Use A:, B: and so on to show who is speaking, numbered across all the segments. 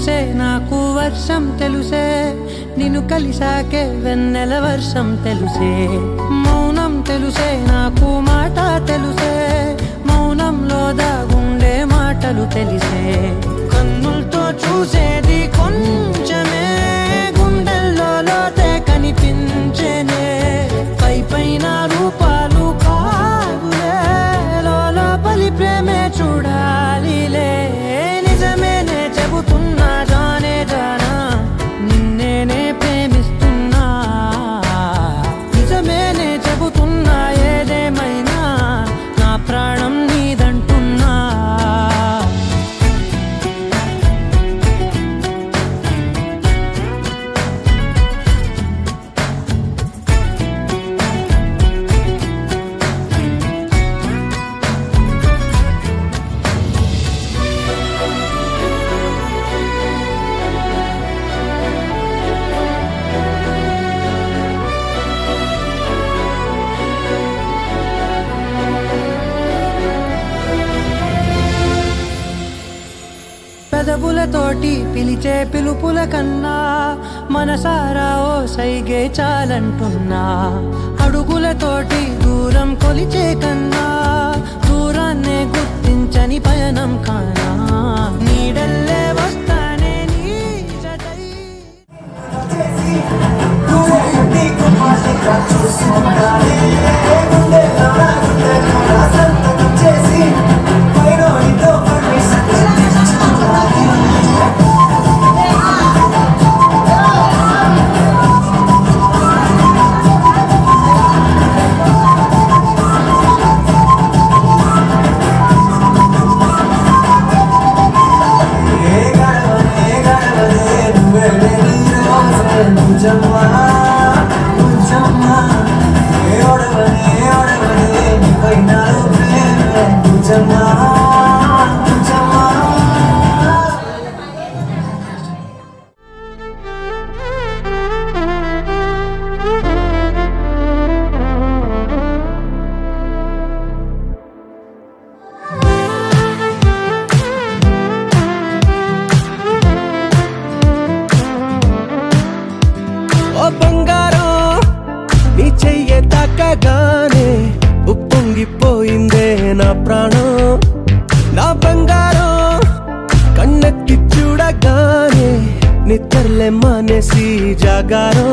A: తెలుసే నాకు వర్షం తెలుసే నిన్ను కలిసాకే వెన్నెల వర్షం తెలుసే మౌనం తెలుసే నాకు మాట తెలుసే మౌనంలో దాగుండే మాటలు తెలిసే కన్నులతో చూసేది కొంచెమే గుండెల్లో లోతే కనిపించేనే పై పైన రూపాలు కాదులే లోపలి ప్రేమే చూడాలిలే నిజమేనే చెబుతున్నా జానే జానా నిన్నేనే ప్రేమిస్తున్నా నిజమేనే చెబుతున్నా ఏదేమైనా నా ప్రాణం నీదంటున్నా పెదవులతోటి పిలిచే పిలుపుల కన్నా మనసారా ఓ సైగే చాలంటున్నా అడుగులతోటి దూరం కొలిచే కన్నా దూరాన్నే గుర్తించని పయనం కానా నీడల్లే వస్తానే నీ జతై ఉప్పొంగిపోయిందే నా ప్రాణం నా బంగారం కన్నెత్తి చూడగానే నిద్రలే మానేసి జాగారం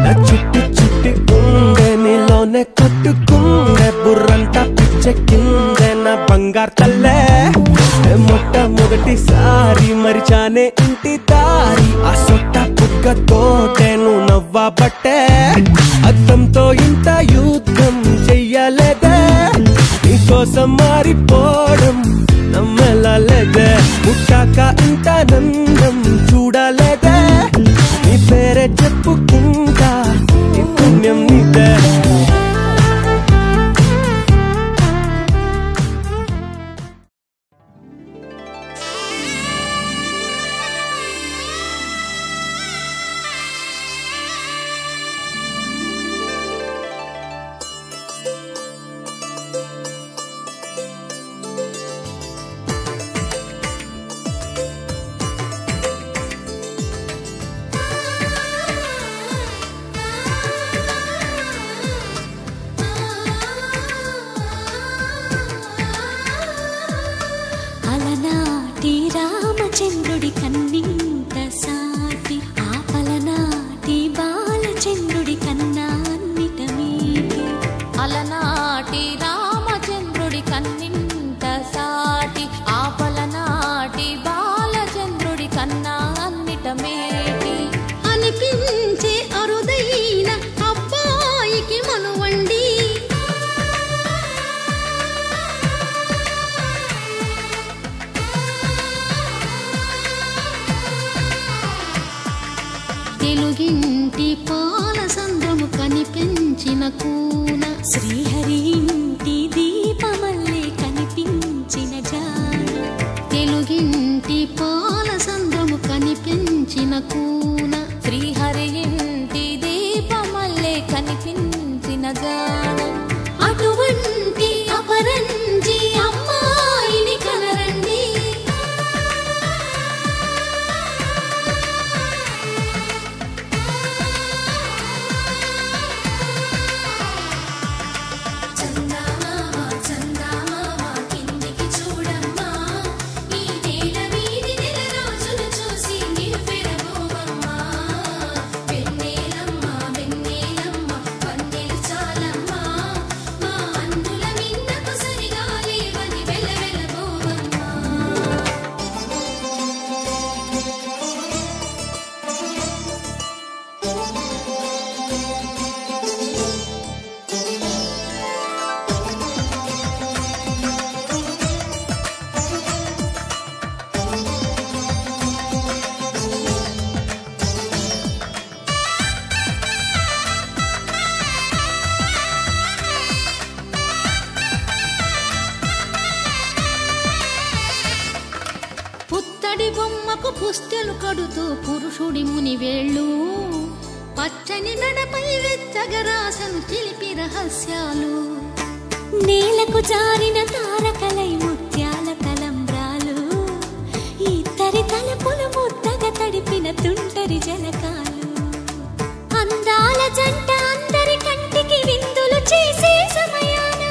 A: నా చుట్టి చుట్టి ఉండే నీలోనే కొట్టుకుండే బుర్రంతా పిచ్చెక్కిందే నా బంగారు తల్లే మొట్టమొదటిసారి మరిచానే ఇంటి దారి ఆ సొట్ట పుక్కతోటే నువ్వు నవ్వబట్టే అద్దంతో ఇంత యుద్ధం చెయ్యలేదే నీకోసం మారిపోవడం నమ్మలేదే పుట్టాక ఇంత నందం చూడలేదే నీ పేరే చెప్పుకుంటా నీ పుణ్యం నీదే
B: రామచంద్రుడి కన్నింత సాటి ఆపలనాటి బాలచంద్రుడి కన్నా అన్నిట మీటి అలనాటి రామచంద్రుడి కన్నింత సాటి ఆపలనాటి బాలచంద్రుడి కన్నా అన్నిట మేటి అనిపించే అరుదైన అబ్బాయికి మనువండి తెలుగింటి పాల సంద్రము కనిపించిన కూన శ్రీహరి ఇంటి దీపమల్లే కనిపించిన జాన తెలుగింటి పాల సంద్రము కనిపించిన కూన శ్రీహరి ఇంటి దీపమల్లే కనిపించిన జాన అటువంటి అపరంజి అమ్మాయిని కనరండి పుత్తడి బొమ్మకు పుస్తెలు కడుతూ పురుషుడి ముని వేళ్ళు పచ్చని మెడపై వెచ్చగరాసను చిలిపి రహస్యాలు నేలకు జారిన తారకలై ముత్యాల తలంబ్రాలు ఇద్దరి తలపులు ముద్దగా తడిపిన తుంటరి జలకాలు అందాల జంట అందరి కంటికి విందులు చేసే సమయాన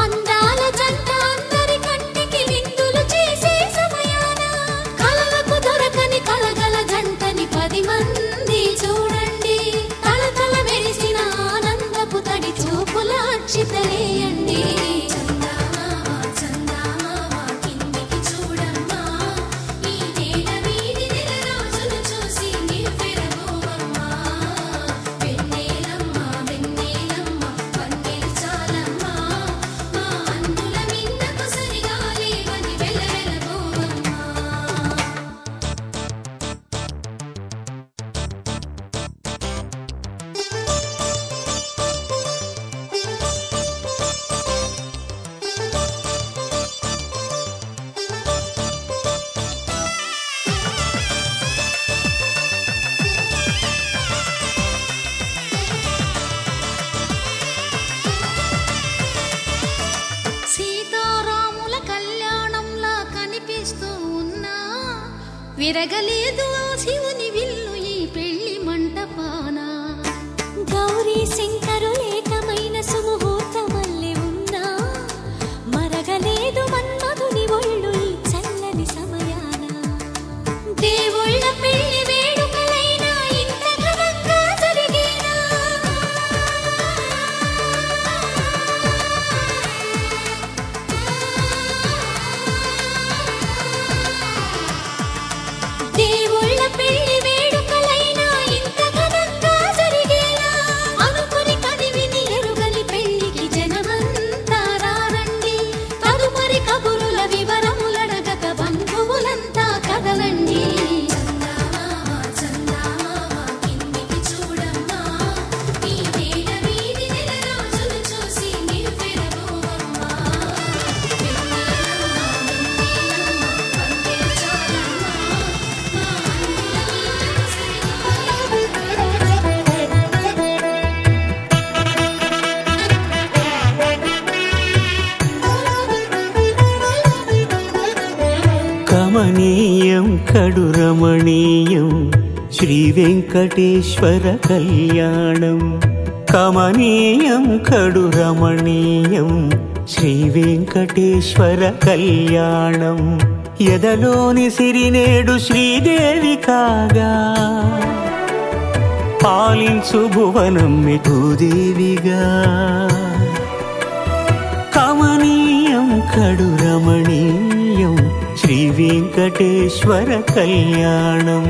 B: అందాల జంట అందరి కంటికి విందులు చేసే సమయాన కలలకు దొరకని కలగల జంటని 10 మంది చూడండి తలతల మెరిసిన ఆనందపు తడి చూపుల అక్షితలేయండి విరగలేదు ఆ శివుని విల్లు ఈ పెళ్లి మంటపాన గౌరీ శంకరులేకమైన సుముహూర్తమల్లె ఉన్నా మరగలేదు మన్మధుని ఒళ్ళు ఈ చల్లని సమయాన దేవుళ్ళ పెళ్లి వేడుకలైనా ఇంత ఘనంగా జరిగేనా దేవుళ్ళ పెళ్లి వేడుకలైనా ఇంత ఘనంగా జరిగేలా అనుకుని కదివిని ఎరుగని పెళ్లికి జనమంతా రారండి తదుపరి కబురుల వివరములడగక బంధువులంతా కదలండి
C: కమనీయం కడురమణీయం శ్రీ వెంకటేశ్వర కళ్యాణం కమనీయం కడురమణీయం శ్రీ వెంకటేశ్వర కళ్యాణం ఎదలోని సిరినేడు శ్రీదేవి కాగా పాలించు భువనం భూదేవిగా కమనీయం కడురమణీయం శ్రీ వెంకటేశ్వర కళ్యాణం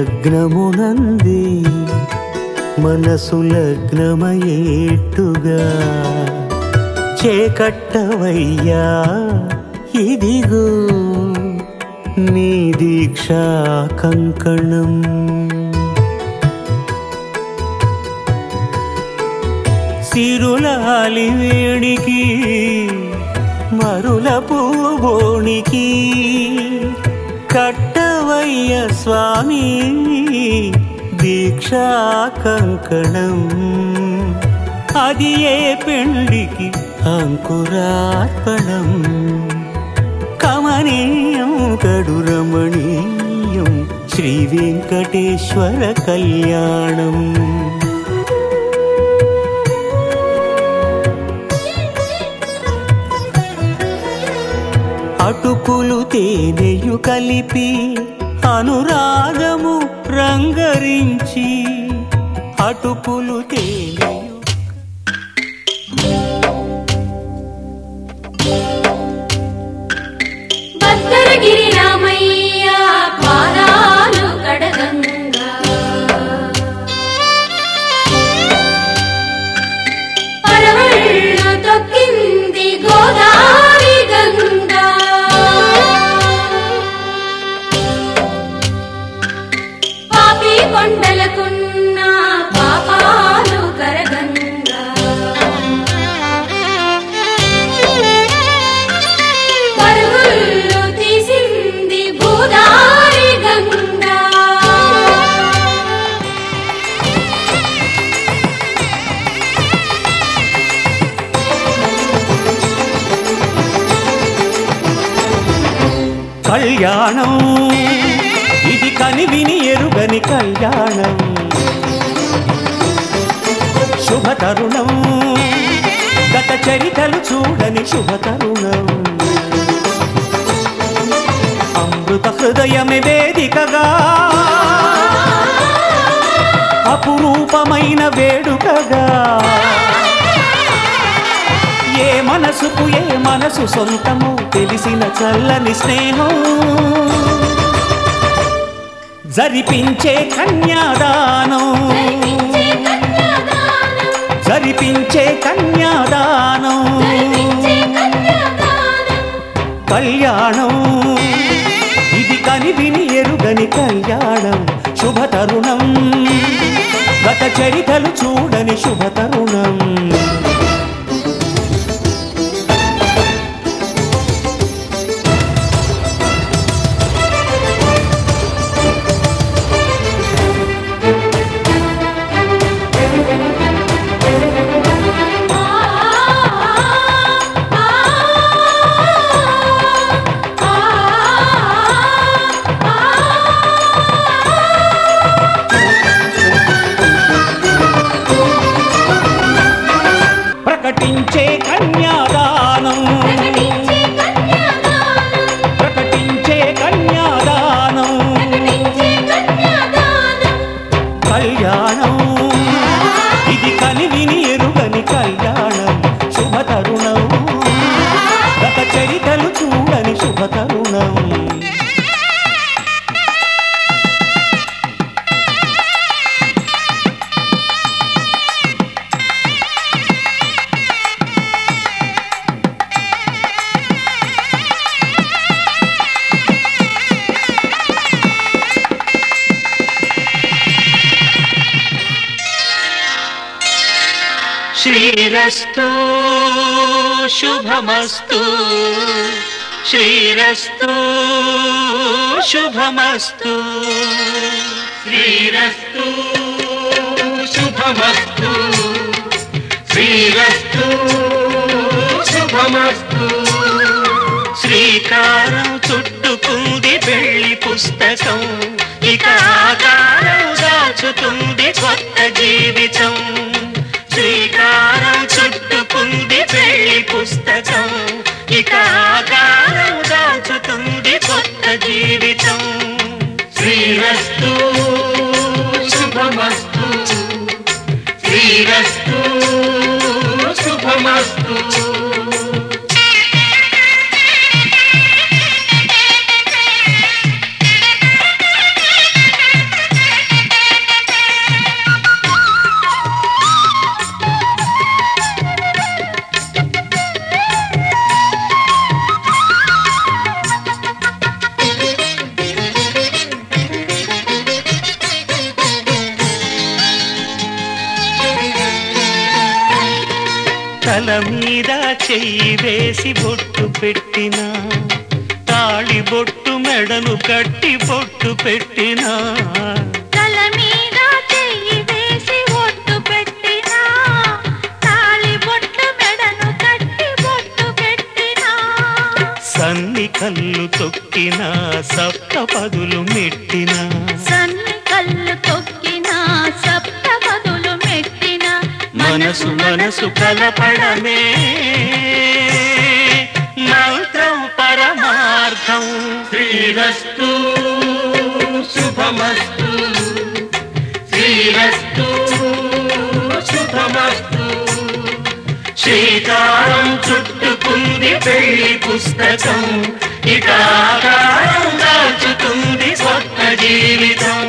C: లగ్నమునందే మనసు లగ్నమయేట్టుగా చేకట్టవయ్యా ఇదిగో నీ దీక్షా కంకణం సిరులాలి వేడికి మరుల పూబోనికి కట్టవయ్య స్వామి దీక్షా కంకణం అది ఏ పెండికి అంకురార్పణం కమనీయం కడురమణీయం శ్రీ వెంకటేశ్వర కళ్యాణం అటుకులు తేనెయు కలిపి అనురాగము రంగరించి అటుకులు తేనెయు
B: భద్రగిరి రామయ్య పాదాలు కడగంగా పరవళ్ళు తొక్కింది గోదావరి గంగా
C: కళ్యాణం ఇది కనివిని ఎరుగని కళ్యాణం శుభతరుణం గత చరితలు చూడని శుభతరుణం అమృత హృదయమే వేదికగా అపురూపమైన వేడుకగా ఏ మనసుకు ఏ మనసు సొంతము తెలిసిన చల్లని స్నేహం జరిపించే కన్యాదానం జరిపించే కన్యాదానం కళ్యాణం ఇది కనివిని ఎరుగని కళ్యాణం శుభతరుణం గత చరితలు చూడని శుభతరుణం ప్రకటించే కన్యాదానం ప్రకటించే కన్యాదానం కళ్యాణం ఇది కనివిని ఎరుగని కళ్యాణం శుభతరుణం గత చరితలు చూడని శుభతరుణం శ్రీరస్తు శుభమస్తు శ్రీరస్తు శుభమస్తు శ్రీరస్తు శుభమస్తు శ్రీరస్తు శుభమస్తు శ్రీకారం చుట్టుకుంది పెళ్లి పుస్తకం ఇక ఆకారం దాచుతుంది కొత్త జీవితం శ్రీకారం చుట్టుకుంది పెళ్లి పుస్తకం ఇక ఆకారం దాచుతుంది కొత్త జీవితం శ్రీరస్తు శుభమస్తు శ్రీరస్తు శుభమస్తు తల మీద చెయ్యి వేసి బొట్టు పెట్టిన తాళి బొట్టు మెడను కట్టి బొట్టు పెట్టిన
B: తల మీద చెయ్యి వేసి బొట్టు పెట్టిన తాళి బొట్టు మెడను కట్టి బొట్టు పెట్టిన
C: సన్ని కళ్ళు తొక్కిన సప్తపదులు మెట్టిన
B: సన్ని కళ్ళు తొక్కిన సప్తపదులు మెట్టిన
C: మనసు మనసు కలపడమే మంత్రం పరమార్థం శ్రీరస్తు శుభమస్తు శ్రీరస్తు శుభమస్తు శ్రీకారం చుట్టుకుంది పెళ్లి పుస్తకం ఇక ఆకారం దాచుతుంది కొత్త జీవితం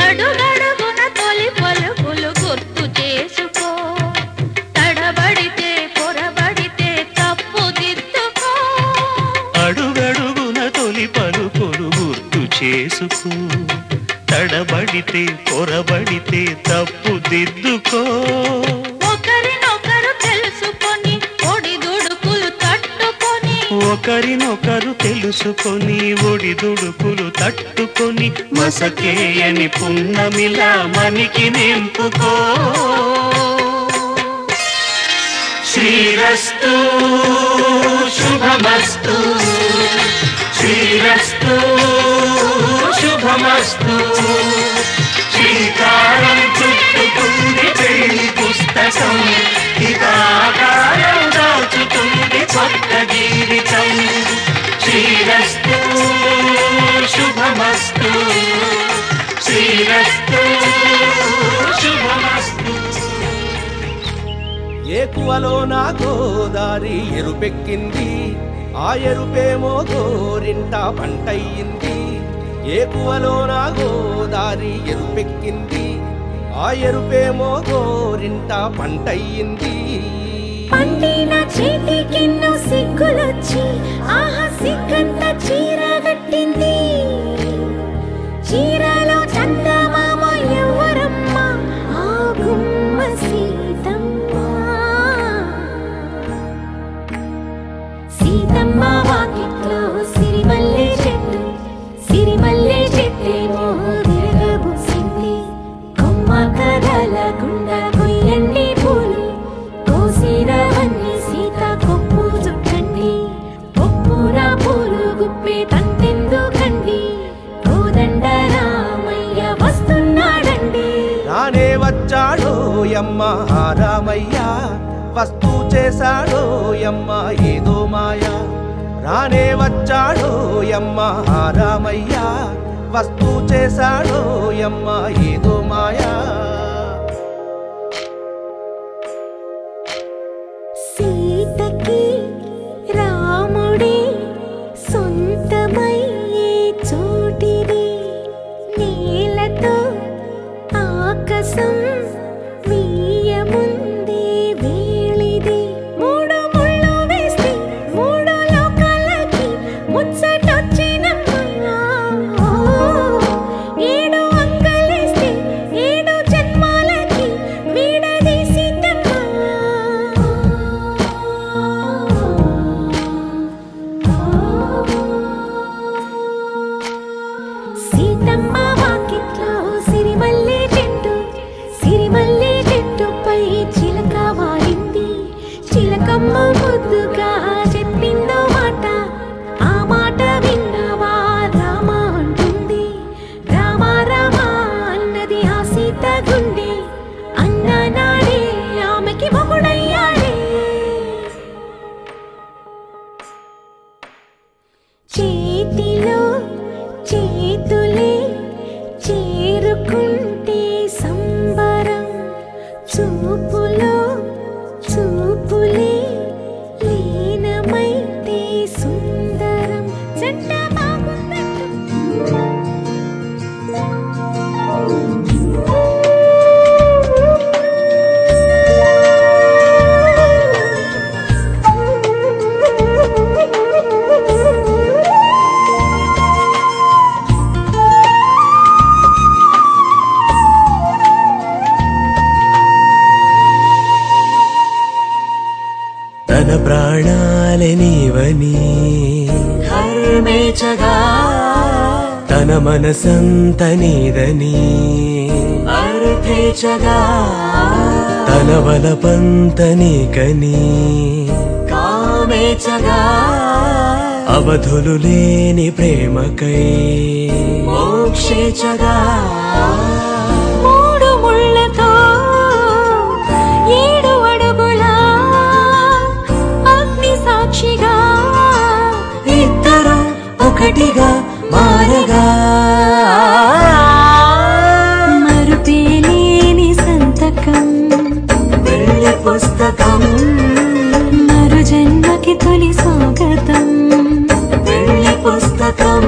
B: అడుగడుగున తొలి
C: పడితే పొరబడితే తప్పు దిద్దుకో.
B: ఒకరినొకరు తెలుసుకొని ఒడిదుడుకులు తట్టుకొని
C: ఒకరినొకరు తెలుసుకొని ఒడిదుడుకులు తట్టుకొని మసకేయని పున్నమిలా మనికి నింపుకో. శ్రీరస్తు శుభమస్తు శ్రీరస్తు శుభమస్తు. శ్రీకారం చుట్టుకుంది పెళ్లి పుస్తకం, హితాకారం దాచుతుంది కొత్త జీవితం. శ్రీరస్తు శుభమస్తు శ్రీరస్తు శుభమస్తు.
A: ఏకువలో నా గోదారి ఎరుపెక్కింది, ఆ ఎరుపేమో గోరింట పంటయ్యింది. ఏకువలో నా గోదారి ఎరుపెక్కింది, ఆ ఎరుపేమో గోరింట పంటయ్యింది.
D: పండిన చేతికెన్నో సిగ్గులొచ్చి ఆహా సిగ్గంత చీర కట్టింది. చీరలో చందమామ ఎవరమ్మ, ఆ గుమ్మ సీతమ్మ. సీతమ్మ వాకిట్లో సిరిమల్లె చెట్టు, సిరిమల్లె చెట్టేమో విరగబూసింది. కొమ్మ కదలకుండా కొయ్యండి పూలు, కోసిరవన్నీ సీత కొప్పు చుట్టండి. కొప్పున పూలు గుప్పే తంతెందుకండి, కోదండ రామయ్య వస్తున్నాడండి.
A: రానే వచ్చాడో యమ్మ రామయ్య, వస్తూ చేశాడో యమ్మ ఏదో మాయా. రానే వచ్చాడో యమ్మ రామయ్య, వస్తూ చేశాడో యమ్మ ఏదో మాయా.
D: సీతకి రాముడే సొంతమయ్యే చోటిది, నేలతో ఆకాశం వీయముందే వేళిది. మూడు ముళ్ళు వేస్తే మూడు లోకాలకి ముచ్చటొచ్చినమ్మా. ఏడు అంగలేస్తే ఏడు జన్మాలకి వీడదీసిందమ్మా. సీతమ్మ వాకిట్లో సిరిమల్లె చెట్టు, సిరిమల్లె చెట్టుపై చిలక వాలింది. చిలకమ్మ ముద్దుగా చెప్పిందో మాట, ఆ మాట విన్నవా రామ అంటుంది. రామ రామ అన్నది ఆ సీత గుండె, అన్న నాడే ఆమెకి మొగుడయ్యాడే. చేతిలో చేతులే చేరుకుంటే సంబరం, చూపులో చూపులే లీనమైతే సుందరం. జంట బాగుందంటూ
A: తన ప్రాణాలే నీవని
D: హర్మేచగా,
A: తన మనసంత నీదని
D: అర్థేచగా,
A: తన వలపంత నీకని
D: కామేచగా,
A: అవధులు లేని ప్రేమకై
D: మోక్షేచగా. మూడు ముళ్ళతో ఏడు అడుగుల అగ్ని సాక్షిగా,
A: ఇద్దరు ఒకటిగా మారగా.
D: మరుపేలేని సంతకం
A: పెళ్లి పుస్తకం,
D: మరు జన్మకి తొలి స్వాగతం.
A: పెళ్లి పుస్తకం.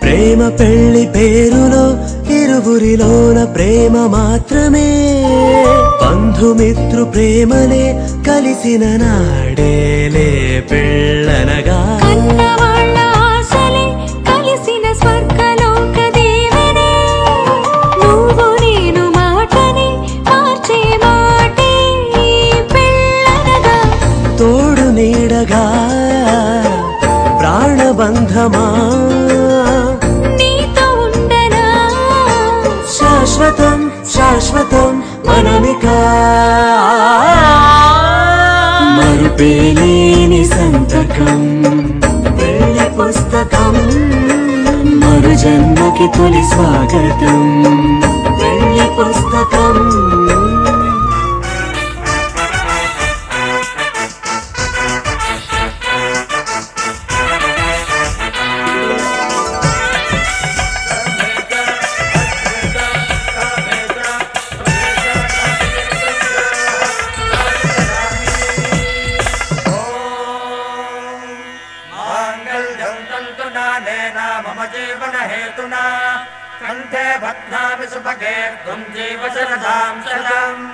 A: ప్రేమ పెళ్లి పేరులో ఇరు ఇరువురిలోన ప్రేమ మాత్రమే బంధుమిత్రు ప్రేమలే కలిసిన నాడేలే పెళ్ళనగా
D: కన్నవాళ్ళ ఆశలే కలిసిన స్వర్గలోక దీవెనే నువ్వు నేను మాటని మార్చే మాటే పెళ్ళనగా
A: తోడు నీడగా ప్రాణబంధమా
D: నీతో ఉండనా
A: శాశ్వతం శాశ్వతం మనమికా మరుపేలేని సంతకం పెళ్లి పుస్తకం మరు జన్మకి తొలి స్వాగతం పెళ్లి పుస్తకం
E: मम जीवन हेतुना कंठे बध्नामि सुभगे त्वं जीव शरदां शतम्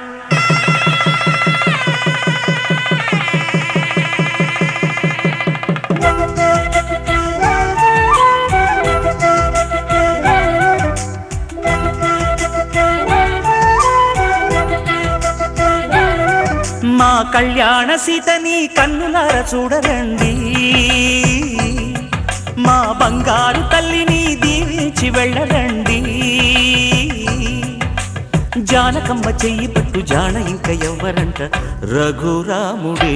C: మా కళ్యాణ సీతని కన్నులార చూడరండి మా బంగారు తల్లిని దీవించి వెళ్ళరండి జానకమ్మ చెయ్యి పట్టు జాన ఇంక ఎవ్వరంట రఘురాముడే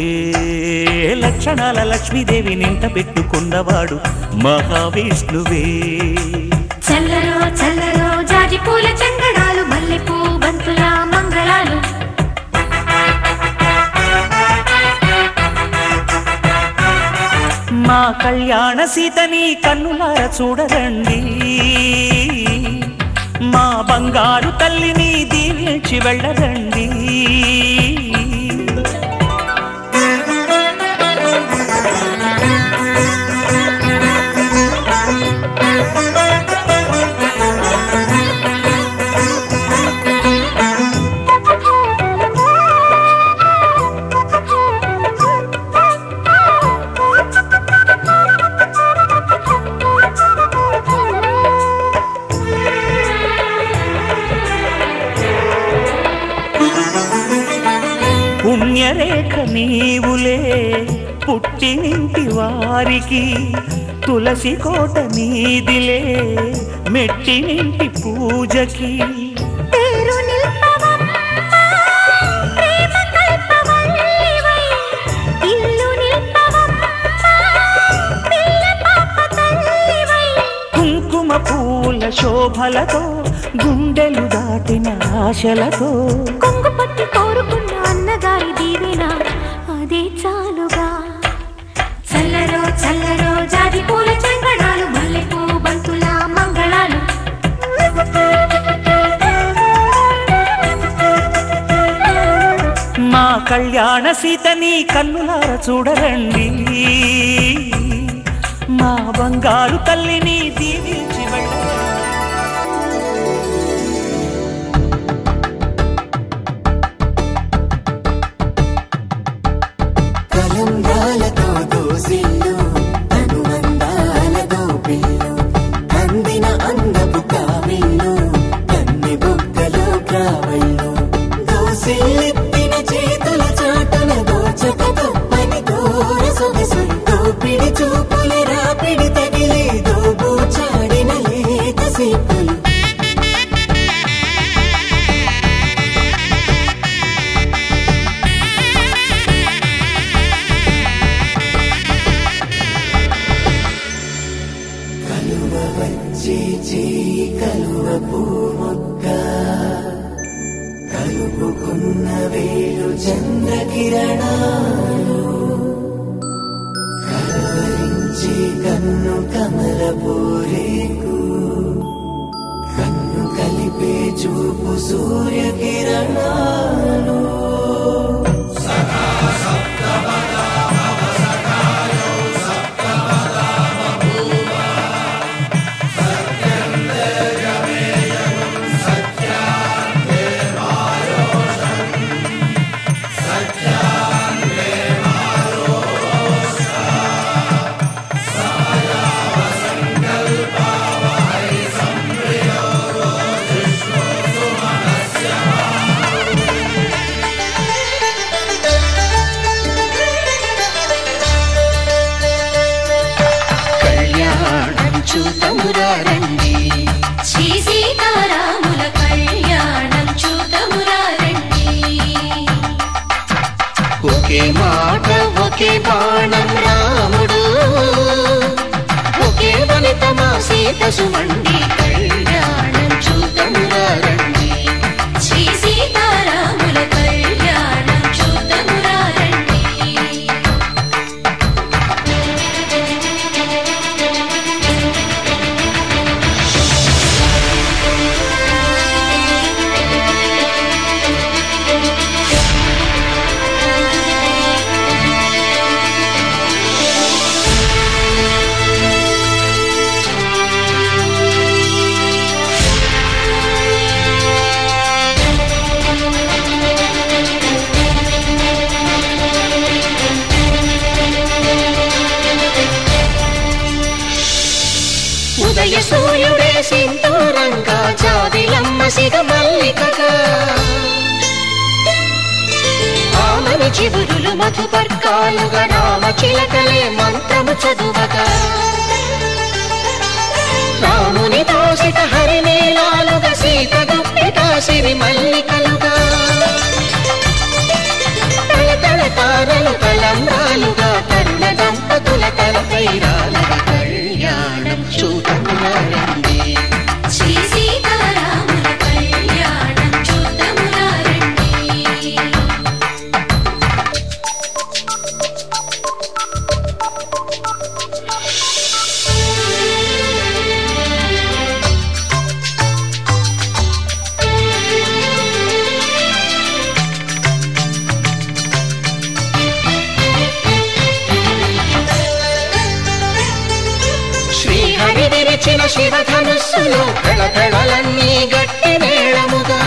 C: లక్షణాల లక్ష్మీదేవి నింట పెట్టుకున్నవాడు మహావిష్ణువే
B: చల్లరో చల్లరో జాజి పూల చంగడాలు మల్లెపూ బంతుల మంగళాలు
C: మా కళ్యాణ సీతని కన్నులార చూడరండి మా బంగారు తల్లిని దీవించి వెళ్ళరండి పుణ్యరేఖ నీవులే పుట్టినింటి వారికి తులసి కోట నీదిలే మెట్టినింటి పూజకి
B: పేరు నిల్పవమ్మా ప్రేమ కల్పవల్లివై ఇల్లు నిల్పవమ్మా పిల్ల పాప తల్లివై
C: కుంకుమ పూల శోభలతో గుండెలు దాటిన ఆశలతో
B: కొంగు పట్టి కోరుకున్న అన్నగారి దీవెన అదే చాలుగా చల్లరో చల్లరో జాజి పూల చంగడాలు మల్లెపూ బంతుల మంగళాలు
C: మా కళ్యాణ సీతని కన్నులార చూడరండి మా బంగారు తల్లిని దీవించి వెళ్ళరండి
A: కలంగాలతో దోసిల్లు అనుబంధాలతో పిల్లు అందిన అందపు కావిల్లు కన్ని బుక్కలు కావళ్ళు దోసిల్లెత్తిన చేతుల చాటున దోచక తప్పని దూర సొగసుంటూ పిడి చూపుల రాపిడి తగిలి దోబూచాడిన లేత సీపులు కలువ పూ మొక్క కలుపుకున్న వేలు చంద్రకిరణాలు కలవరించి కన్ను కమల పూరేకు కన్ను కలిపే చూపు సూర్యకిరణాలు చూతమురా రండి.
D: శ్రీ సీతారాముల కళ్యాణం చూతమురా రండి.
A: ఒకే మాట ఒకే బాణం రాముడు, ఒకే వనిత మా సీత సుమండి కళ్యాణం చూతమురా రండి.
D: శ్రీ సీతారాముల కళ్యాణం చూతమురా రండి.
A: ఉదయ సూర్యుడే సింధూరంగా జాబిలమ్మ సిగ మల్లికగా, ఆమని చివురులు మధుపర్కాలుగా రామ చిలకలే మంత్రము చదువగా, రాముని దోసిట హరినీలాలుగా సీత గుప్పిట సిరి మల్లికలుగా, తల తారలు తలంబ్రాలుగా తరుణ దంపతుల తలపైరాలుగా కళ్యాణం చూతమురా రండి.
D: శ్రీ సీతారాముల కళ్యాణం చూతమురా రండి.
A: శ్రీహరి విరిచిన శివధనుస్సులో కళకళలన్నీ గట్టి మేళముగా,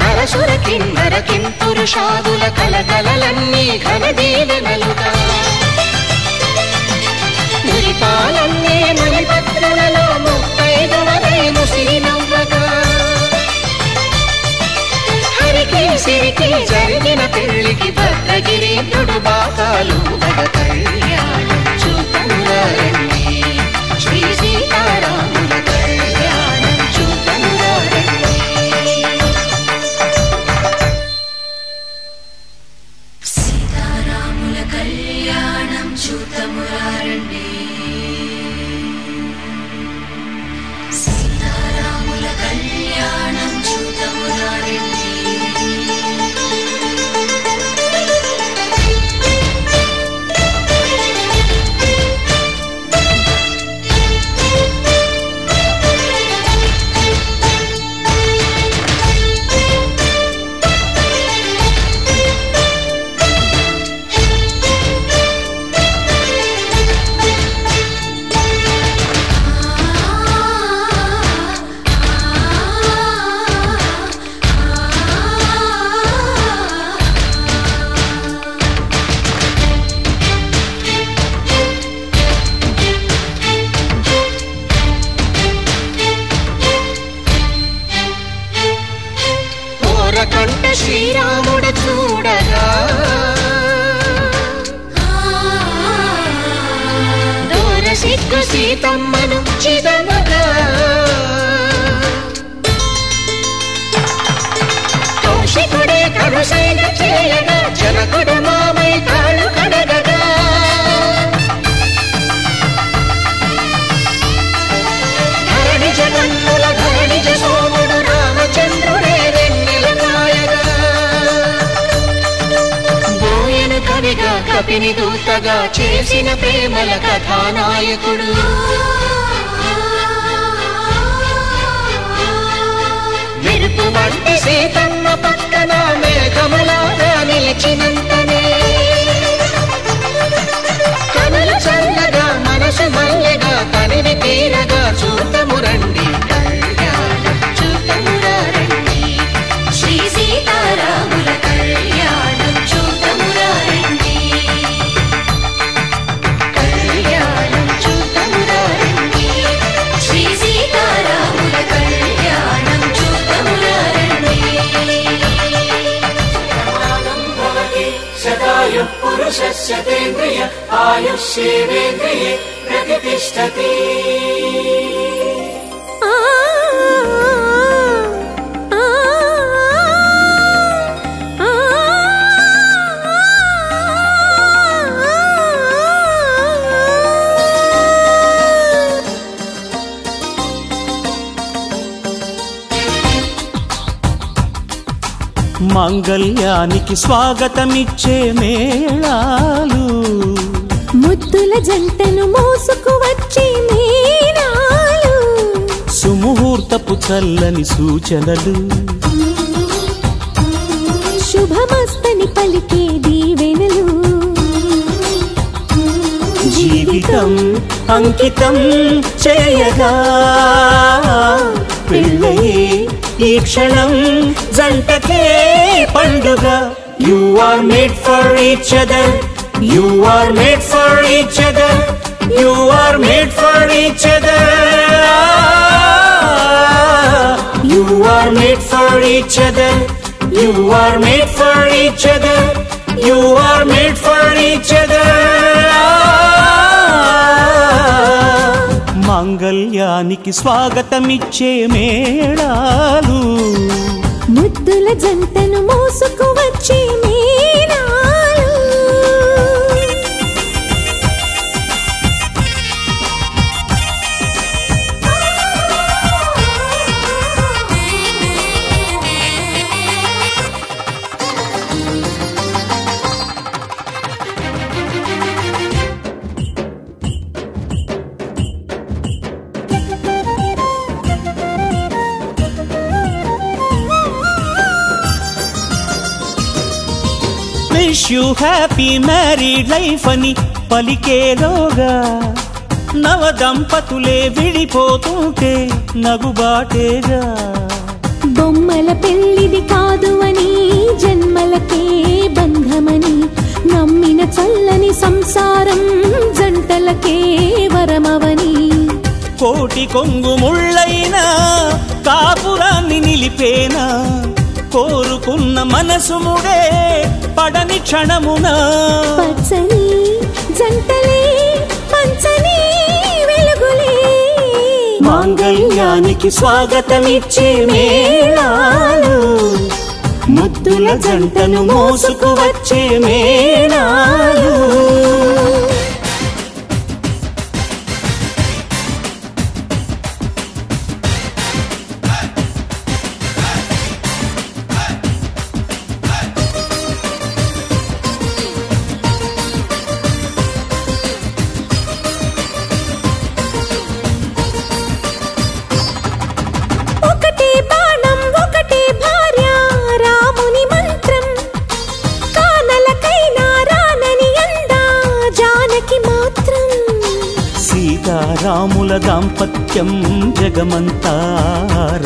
A: నరసుర కిన్నర కింపురుషాదుల కలకలలన్నీ ఘన దీవెనలుగా, మురిపాలన్నీ మణిపత్రులలో ముత్తైదువలైను సిరినవ్వగా, హరికి సిరికి జరిగిన పెళ్లికి భద్రగిరీంద్రుడు బాకాలు గడ కళ్యాణం చూతమురా రండి. శ్రీ సీతారాముల కళ్యాణం చూతమురా రండి.
D: సీతారాముల కళ్యాణం చూతమురా రండి. సీతారాముల కళ్యాణం చూతమురా రండి.
A: కంట శ్రీరాముడు చూడగా, దూర సిగ్గు సీతమ్మను చిదమగా, కౌశికుడే కరుసైన చేయగా జనకుడు మామై కాళ్ళు కడగగా, ధరణి జగన్నుల ధరణిజ సోముడు రామచంద్రుడే వెన్నెల కాయగా, బోయను కవిగా కపిని దూతగా చేసిన ప్రేమల కథానాయకుడు, మెరుపు వంటి సీతమ్మ పక్కన మేఘములాగా నిలిచినంతనే, కనులు చల్లగా మనసు మల్లెగా తనివి తీరగా చూతము రండి కళ్యాణం చూతమురా రండి.
D: శ్రీ సీతారాముల కళ్యాణం చూతమురా రండి.
A: కళ్యాణం చూతమురా రండి.
D: శ్రీ సీతారాముల కళ్యాణం చూతమురా రండి.
E: శతాయు పురుషస్య తేంద్రియ ఆయుష్యేవేంద్రియే
A: प्रतिष्ठति
C: మాంగళ్యానికి స్వాగతమిచ్చే మేళాలు
B: ముద్దుల జంటను మోసుకు వచ్చే మేళాలు
C: సుముహూర్తపు చల్లని సూచనలు
B: శుభమస్తని పలికే దీవెనలు
C: జీవితం అంకితం చేయగా పెళ్ళయే ఈ క్షణం జంటకే పండుగ. You are made for each other. You are made for each other. You are made for each other. You are made for each other. You are made for each other. You are made for each other. మాంగళ్యానికి స్వాగతమిచ్చే మేళాలు
B: ముద్దుల జంటను మోసుకు వచ్చే మేళాలు
C: wish you happy married life అని పలికేలోగా నవ దంపతులే విడిపోతుంటే నగుబాటేగా.
B: బొమ్మల పెళ్ళిది కాదు అని జన్మలకే బంధమని నమ్మిన చల్లని సంసారం జంటలకే వరమవని
C: కోటి కొంగు ముళ్ళైనా కాపురాన్ని నిలిపేనా కోరుకున్న మనసు ముడే పడని క్షణమున
B: పచ్చని జంటలే పంచని వెలుగులే
C: మాంగళ్యానికి స్వాగతమిచ్చే మేళాలు ముద్దుల జంటను మోసుకు వచ్చే మేళాలు. రాముల దాంపత్యం జగమంతా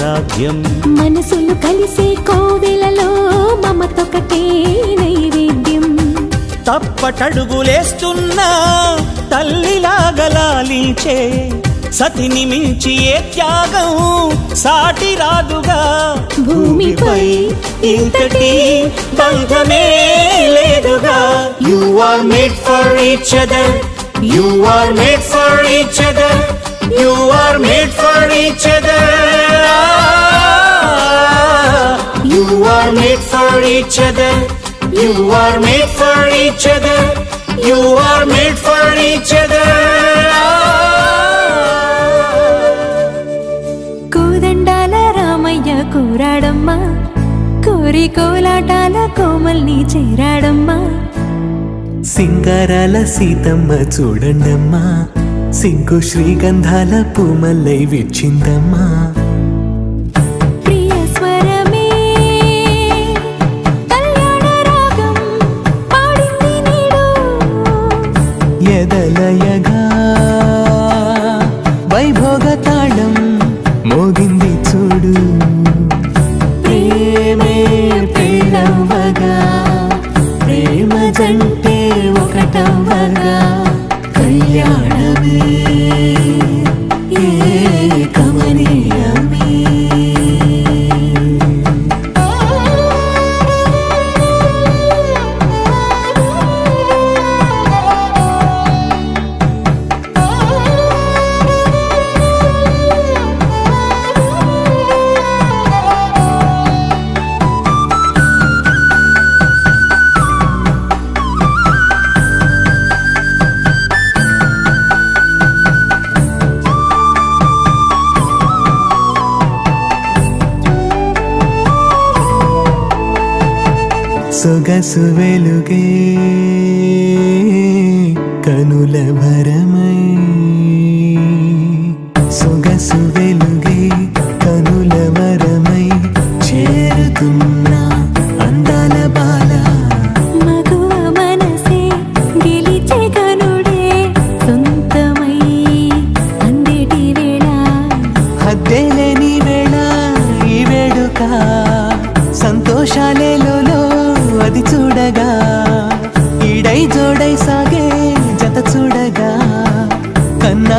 C: రాజ్యం
B: మనసులు కలిసే కోవెలలో మమతొకటే నైవేద్యం
C: తప్పటడుగులేస్తున్నా తల్లిలాగలాలించే సతిని మించి ఏ త్యాగం సాటి రాదుగా. భూమిపై ఇంతటి బంధమే లేదుగా. You are made for each other. You are made for each other. You are made for each other. You are made for each other. You are made for each other. You are made for each other.
B: కోదండాల Ramayya కోరాడమ్మా కోరి కోలాటాల కోమల్ని చేరాడమ్మా
F: సింగారాల సీతమ్మ చూడండమ్మా సింగు శ్రీగంధాల పూమల్లై విచ్చిందమ్మా
B: ప్రియ స్వరమే కళ్యాణ రాగం పాడింది నీడు
F: ఎదలయగా వైభోగ తాళం మోగింది చూడు ప్రేమే పెళ్ళవ్వగా ప్రేమ జంటే ఒకటవ్వగా కళ్యాణమే కమనీయమే సొగసు వెలుగే కనుల భరమై సొగసు వెలుగే కనుల వరమై చేరుతున్నా అందాల బాల
B: మగువ మనసే గెలిచే కనుడే సొంతమై అందేటి వేళ
F: హద్దేలేని వేళ ఈ వేడుక సంతోషాలేలో అది చూడగా ఈడై జోడై సాగే జత చూడగా కన్నా